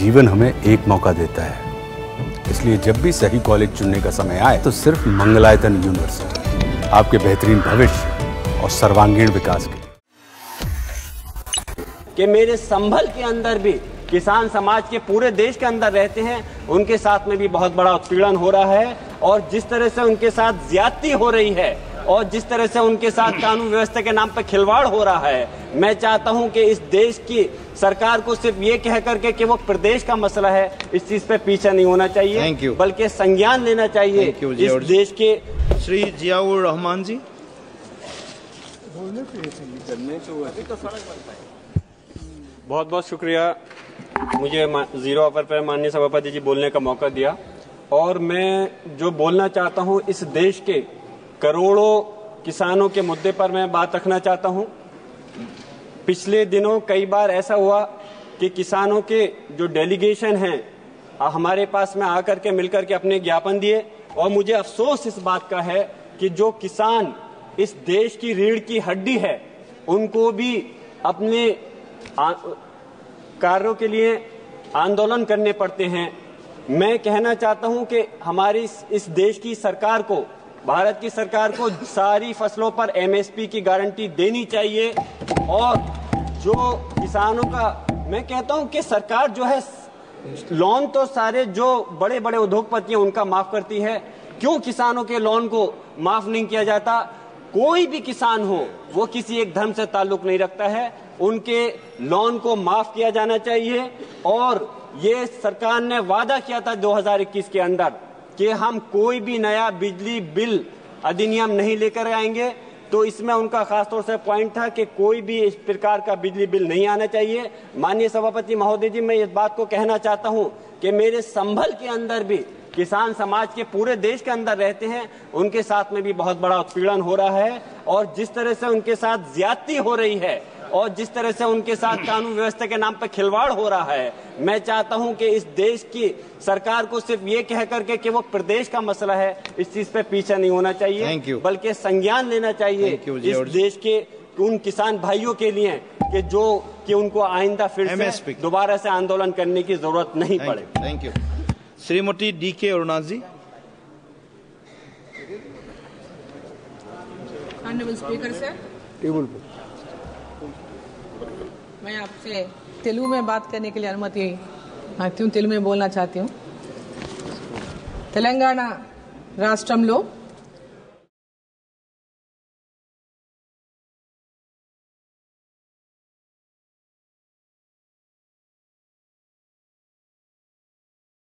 जीवन हमें एक मौका देता है, इसलिए जब भी सही कॉलेज चुनने का समय आए तो सिर्फ मंगलायतन यूनिवर्सिटी आपके बेहतरीन भविष्य और सर्वांगीण विकास के कि मेरे संभल के अंदर भी किसान समाज के पूरे देश के अंदर रहते हैं, उनके साथ में भी बहुत बड़ा उत्पीड़न हो रहा है। और जिस तरह से उनके साथ ज्यादती हो रही है और जिस तरह से उनके साथ कानून व्यवस्था के नाम पर खिलवाड़ हो रहा है, मैं चाहता हूं कि इस देश की सरकार को सिर्फ ये कह करके कि वो प्रदेश का मसला है, इस चीज पे पीछे नहीं होना चाहिए, बल्कि संज्ञान लेना चाहिए इस देश के। श्री जियाउर रहमान जी। बहुत बहुत शुक्रिया मुझे जीरो ऑफर पर माननीय सभापति जी बोलने का मौका दिया। और मैं जो बोलना चाहता हूं, इस देश के करोड़ों किसानों के मुद्दे पर मैं बात रखना चाहता हूं। पिछले दिनों कई बार ऐसा हुआ कि किसानों के जो डेलीगेशन हैं हमारे पास में आकर के मिलकर के अपने ज्ञापन दिए, और मुझे अफसोस इस बात का है कि जो किसान इस देश की रीढ़ की हड्डी है, उनको भी अपने कार्यों के लिए आंदोलन करने पड़ते हैं। मैं कहना चाहता हूं कि हमारी इस देश की सरकार को, भारत की सरकार को सारी फसलों पर एमएसपी की गारंटी देनी चाहिए। और जो किसानों का, मैं कहता हूं कि सरकार जो है लोन तो सारे जो बड़े बड़े उद्योगपति हैं उनका माफ करती है, क्यों किसानों के लोन को माफ नहीं किया जाता? कोई भी किसान हो, वो किसी एक धर्म से ताल्लुक नहीं रखता है, उनके लोन को माफ किया जाना चाहिए। और ये सरकार ने वादा किया था 2021 के अंदर कि हम कोई भी नया बिजली बिल अधिनियम नहीं लेकर आएंगे, तो इसमें उनका खासतौर से पॉइंट था कि कोई भी इस प्रकार का बिजली बिल नहीं आना चाहिए। माननीय सभापति महोदय जी, मैं इस बात को कहना चाहता हूं कि मेरे संभल के अंदर भी किसान समाज के पूरे देश के अंदर रहते हैं, उनके साथ में भी बहुत बड़ा उत्पीड़न हो रहा है। और जिस तरह से उनके साथ ज्यादती हो रही है और जिस तरह से उनके साथ कानून व्यवस्था के नाम पर खिलवाड़ हो रहा है, मैं चाहता हूं कि इस देश की सरकार को सिर्फ ये कह करके कि वो प्रदेश का मसला है, इस चीज पे पीछे नहीं होना चाहिए, बल्कि संज्ञान लेना चाहिए इस देश के उन किसान भाइयों के लिए कि उनको आइंदा फिर से दोबारा से आंदोलन करने की जरूरत नहीं पड़े। Thank you. Shrimati DK Aruna ji. Honourable speaker sir, table पे मैं आपसे तेलुगु में बात करने के लिए अनुमति मांगती हूँ। तेलुगु में बोलना चाहती हूँ। తెలంగాణ రాష్ట్రంలో